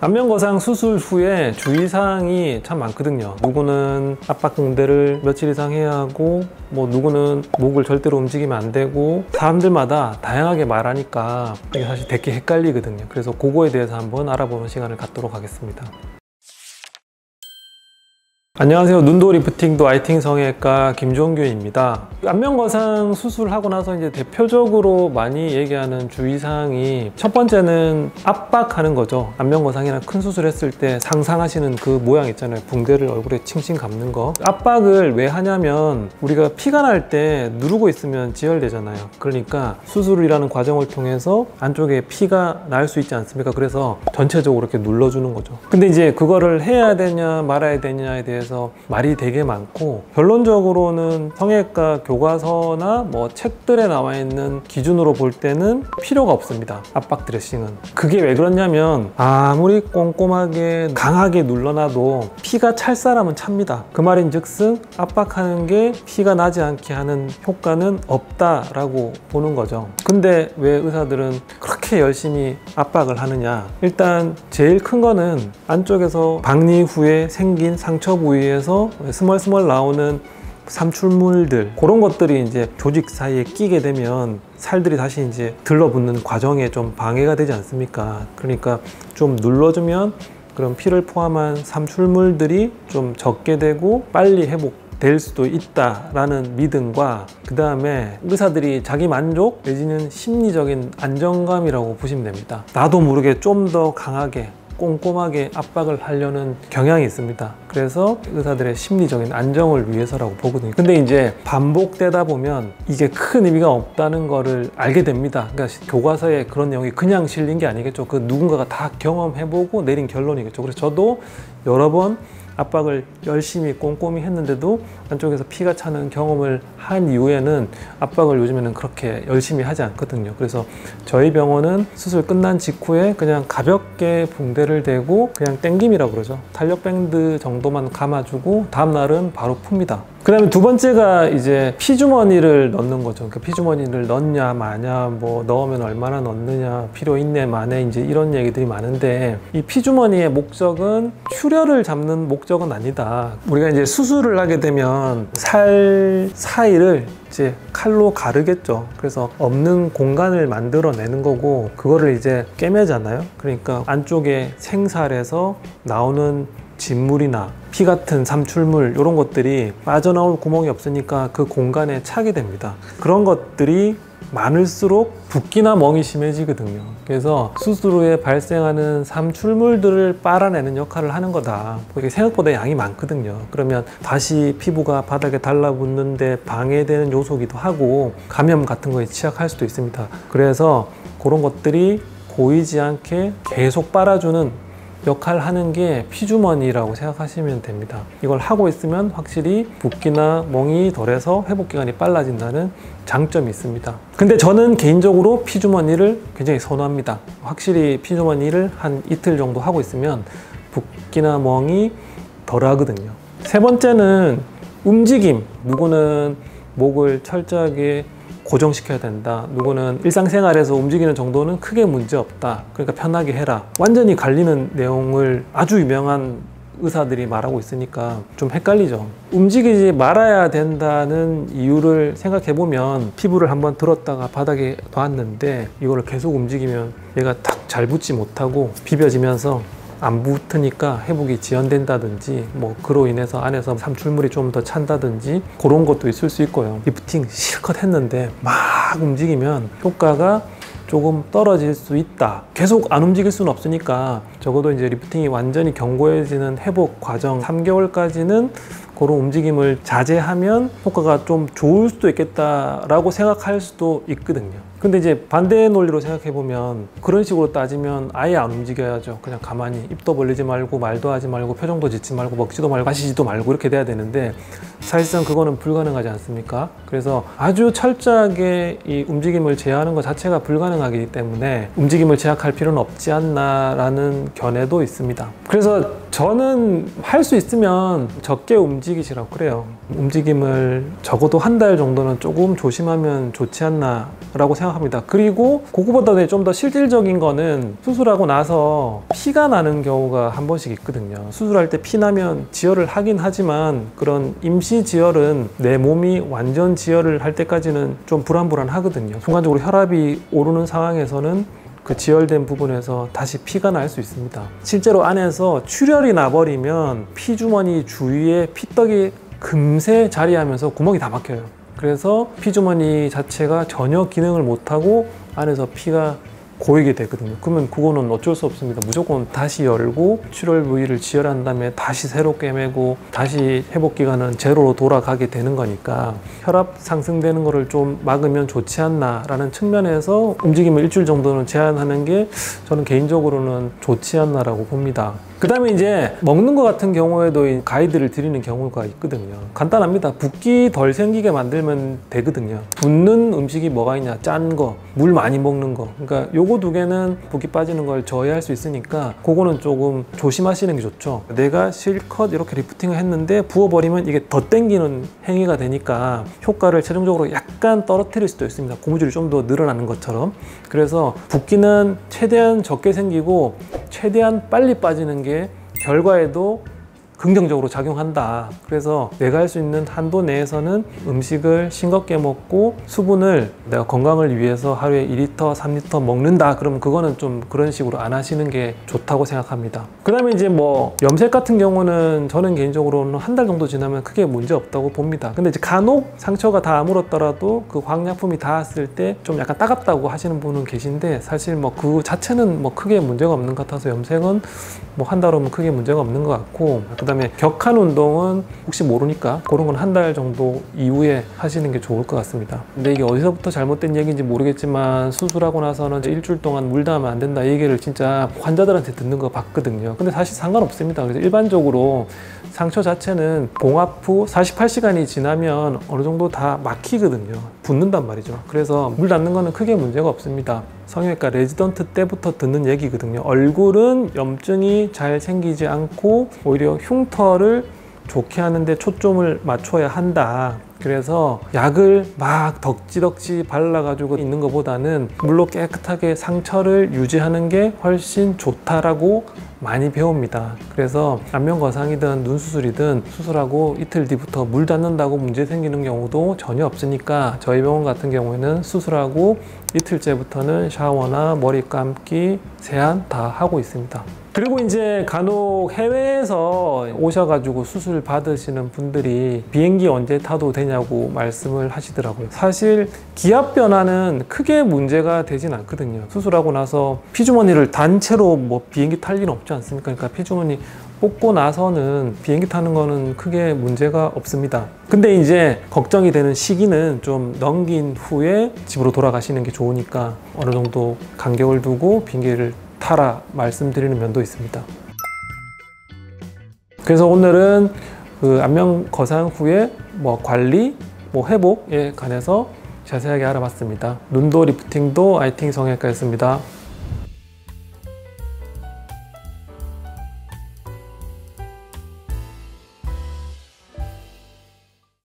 안면거상 수술 후에 주의사항이 참 많거든요. 누구는 압박붕대를 며칠 이상 해야 하고, 뭐 누구는 목을 절대로 움직이면 안 되고, 사람들마다 다양하게 말하니까 이게 사실 되게 헷갈리거든요. 그래서 그거에 대해서 한번 알아보는 시간을 갖도록 하겠습니다. 안녕하세요. 눈도 리프팅도 아이팅 성형외과 김종규입니다. 안면거상 수술하고 나서 이제 대표적으로 많이 얘기하는 주의사항이, 첫 번째는 압박하는 거죠. 안면거상이나 큰 수술했을 때 상상하시는 그 모양 있잖아요. 붕대를 얼굴에 칭칭 감는 거. 압박을 왜 하냐면 우리가 피가 날 때 누르고 있으면 지혈되잖아요. 그러니까 수술이라는 과정을 통해서 안쪽에 피가 날 수 있지 않습니까? 그래서 전체적으로 이렇게 눌러주는 거죠. 근데 이제 그거를 해야 되냐 말아야 되냐에 대해서 말이 되게 많고, 결론적으로는 성형외과 교과서나 뭐 책들에 나와 있는 기준으로 볼 때는 필요가 없습니다. 압박 드레싱은. 그게 왜 그렇냐면 아무리 꼼꼼하게 강하게 눌러놔도 피가 찰 사람은 찹니다. 그 말인즉슨 압박하는 게 피가 나지 않게 하는 효과는 없다라고 보는 거죠. 근데 왜 의사들은 그렇게 열심히 압박을 하느냐? 일단 제일 큰 거는 안쪽에서 박리 후에 생긴 상처 부위에서 스멀스멀 나오는 삼출물들, 그런 것들이 이제 조직 사이에 끼게 되면 살들이 다시 이제 들러붙는 과정에 좀 방해가 되지 않습니까? 그러니까 좀 눌러주면 그런 피를 포함한 삼출물들이 좀 적게 되고 빨리 회복될 수도 있다라는 믿음과, 그 다음에 의사들이 자기 만족 내지는 심리적인 안정감이라고 보시면 됩니다. 나도 모르게 좀 더 강하게 꼼꼼하게 압박을 하려는 경향이 있습니다. 그래서 의사들의 심리적인 안정을 위해서라고 보거든요. 근데 이제 반복되다 보면 이게 큰 의미가 없다는 거를 알게 됩니다. 그러니까 교과서에 그런 내용이 그냥 실린 게 아니겠죠. 그 누군가가 다 경험해보고 내린 결론이겠죠. 그래서 저도 여러 번 압박을 열심히 꼼꼼히 했는데도 안쪽에서 피가 차는 경험을 한 이후에는 압박을 요즘에는 그렇게 열심히 하지 않거든요. 그래서 저희 병원은 수술 끝난 직후에 그냥 가볍게 붕대를 대고 그냥 땡김이라고 그러죠. 탄력 밴드 정도만 감아주고 다음날은 바로 풉니다. 그 다음에 두 번째가 이제 피주머니를 넣는 거죠. 그 피주머니를 넣냐 마냐, 뭐 넣으면 얼마나 넣느냐, 필요 있네 마네, 이제 이런 얘기들이 많은데, 이 피주머니의 목적은 출혈을 잡는 목적은 아니다. 우리가 이제 수술을 하게 되면 살 사이를 이제 칼로 가르겠죠. 그래서 없는 공간을 만들어내는 거고, 그거를 이제 꿰매잖아요. 그러니까 안쪽에 생살에서 나오는 진물이나 피 같은 삼출물, 이런 것들이 빠져나올 구멍이 없으니까 그 공간에 차게 됩니다. 그런 것들이 많을수록 붓기나 멍이 심해지거든요. 그래서 수술 후에 발생하는 삼출물들을 빨아내는 역할을 하는 거다. 이게 생각보다 양이 많거든요. 그러면 다시 피부가 바닥에 달라붙는데 방해되는 요소기도 하고 감염 같은 거에 취약할 수도 있습니다. 그래서 그런 것들이 고이지 않게 계속 빨아주는 역할을 하는 게 피주머니라고 생각하시면 됩니다. 이걸 하고 있으면 확실히 붓기나 멍이 덜해서 회복기간이 빨라진다는 장점이 있습니다. 근데 저는 개인적으로 피주머니를 굉장히 선호합니다. 확실히 피주머니를 한 이틀 정도 하고 있으면 붓기나 멍이 덜 하거든요. 세 번째는 움직임. 누구는 목을 철저하게 고정시켜야 된다. 누구는 일상생활에서 움직이는 정도는 크게 문제 없다. 그러니까 편하게 해라. 완전히 갈리는 내용을 아주 유명한 의사들이 말하고 있으니까 좀 헷갈리죠. 움직이지 말아야 된다는 이유를 생각해보면, 피부를 한번 들었다가 바닥에 놨는데 이거를 계속 움직이면 얘가 딱 잘 붙지 못하고 비벼지면서 안 붙으니까 회복이 지연된다든지, 뭐 그로 인해서 안에서 삼출물이 좀 더 찬다든지, 그런 것도 있을 수 있고요. 리프팅 실컷 했는데 막 움직이면 효과가 조금 떨어질 수 있다. 계속 안 움직일 수는 없으니까 적어도 이제 리프팅이 완전히 견고해지는 회복 과정 3개월까지는 그런 움직임을 자제하면 효과가 좀 좋을 수도 있겠다라고 생각할 수도 있거든요. 근데 이제 반대의 논리로 생각해보면, 그런 식으로 따지면 아예 안 움직여야죠. 그냥 가만히 입도 벌리지 말고 말도 하지 말고 표정도 짓지 말고 먹지도 말고 마시지도 말고 이렇게 돼야 되는데, 사실상 그거는 불가능하지 않습니까? 그래서 아주 철저하게 이 움직임을 제어하는 것 자체가 불가능하기 때문에 움직임을 제약할 필요는 없지 않나 라는 견해도 있습니다. 그래서 저는 할 수 있으면 적게 움직이시라고 그래요. 움직임을 적어도 한 달 정도는 조금 조심하면 좋지 않나 라고 생각합니다. 그리고 그거보다 좀 더 실질적인 거는 수술하고 나서 피가 나는 경우가 한 번씩 있거든요. 수술할 때 피 나면 지혈을 하긴 하지만 그런 임시 지혈은 내 몸이 완전 지혈을 할 때까지는 좀 불안불안하거든요. 순간적으로 혈압이 오르는 상황에서는 그 지혈된 부분에서 다시 피가 날 수 있습니다. 실제로 안에서 출혈이 나버리면 피주머니 주위에 피떡이 금세 자리하면서 구멍이 다 막혀요. 그래서 피주머니 자체가 전혀 기능을 못하고 안에서 피가 고이게 되거든요. 그러면 그거는 어쩔 수 없습니다. 무조건 다시 열고 출혈 부위를 지혈한 다음에 다시 새롭게 매고 다시 회복 기간은 제로로 돌아가게 되는 거니까 혈압 상승되는 거를 좀 막으면 좋지 않나 라는 측면에서 움직임을 일주일 정도는 제한하는 게 저는 개인적으로는 좋지 않나 라고 봅니다. 그 다음에 이제 먹는 것 같은 경우에도 가이드를 드리는 경우가 있거든요. 간단합니다. 붓기 덜 생기게 만들면 되거든요. 붓는 음식이 뭐가 있냐? 짠 거, 물 많이 먹는 거. 그러니까 요거 두 개는 붓기 빠지는 걸 저해할 수 있으니까 그거는 조금 조심하시는 게 좋죠. 내가 실컷 이렇게 리프팅을 했는데 부어버리면 이게 더 땡기는 행위가 되니까 효과를 최종적으로 약간 떨어뜨릴 수도 있습니다. 고무줄이 좀 더 늘어나는 것처럼. 그래서 붓기는 최대한 적게 생기고 최대한 빨리 빠지는 게 결과에도 긍정적으로 작용한다. 그래서 내가 할 수 있는 한도 내에서는 음식을 싱겁게 먹고 수분을 내가 건강을 위해서 하루에 2리터, 3리터 먹는다. 그러면 그거는 좀 그런 식으로 안 하시는 게 좋다고 생각합니다. 그 다음에 이제 뭐 염색 같은 경우는 저는 개인적으로는 한 달 정도 지나면 크게 문제 없다고 봅니다. 근데 이제 간혹 상처가 다 아물었더라도 그 화학약품이 닿았을 때 좀 약간 따갑다고 하시는 분은 계신데 사실 뭐 그 자체는 뭐 크게 문제가 없는 것 같아서 염색은 뭐 한 달 오면 크게 문제가 없는 것 같고, 그 다음에 격한 운동은 혹시 모르니까 그런 건 한 달 정도 이후에 하시는 게 좋을 것 같습니다. 근데 이게 어디서부터 잘못된 얘기인지 모르겠지만 수술하고 나서는 이제 일주일 동안 물 닿으면 안 된다, 이 얘기를 진짜 환자들한테 듣는 거 봤거든요. 근데 사실 상관없습니다. 그래서 일반적으로 상처 자체는 봉합 후 48시간이 지나면 어느 정도 다 막히거든요. 붓는단 말이죠. 그래서 물 닿는 거는 크게 문제가 없습니다. 성형외과 레지던트 때부터 듣는 얘기거든요. 얼굴은 염증이 잘 생기지 않고 오히려 흉터를 좋게 하는데 초점을 맞춰야 한다. 그래서 약을 막 덕지덕지 발라가지고 있는 것보다는 물로 깨끗하게 상처를 유지하는 게 훨씬 좋다라고 많이 배웁니다. 그래서 안면 거상이든 눈 수술이든 수술하고 이틀 뒤부터 물 닿는다고 문제 생기는 경우도 전혀 없으니까 저희 병원 같은 경우에는 수술하고 이틀째부터는 샤워나 머리 감기, 세안 다 하고 있습니다. 그리고 이제 간혹 해외에서 오셔가지고 수술 받으시는 분들이 비행기 언제 타도 되냐고 말씀을 하시더라고요. 사실 기압 변화는 크게 문제가 되진 않거든요. 수술하고 나서 피주머니를 단체로 뭐 비행기 탈 일은 없지 않습니까? 그러니까 피주머니 뽑고 나서는 비행기 타는 거는 크게 문제가 없습니다. 근데 이제 걱정이 되는 시기는 좀 넘긴 후에 집으로 돌아가시는 게 좋으니까 어느 정도 간격을 두고 비행기를 타라 말씀드리는 면도 있습니다. 그래서 오늘은 그 안면 거상 후에 뭐 관리, 뭐 회복에 관해서 자세하게 알아봤습니다. 눈도 리프팅도 아이팅 성형외과였습니다.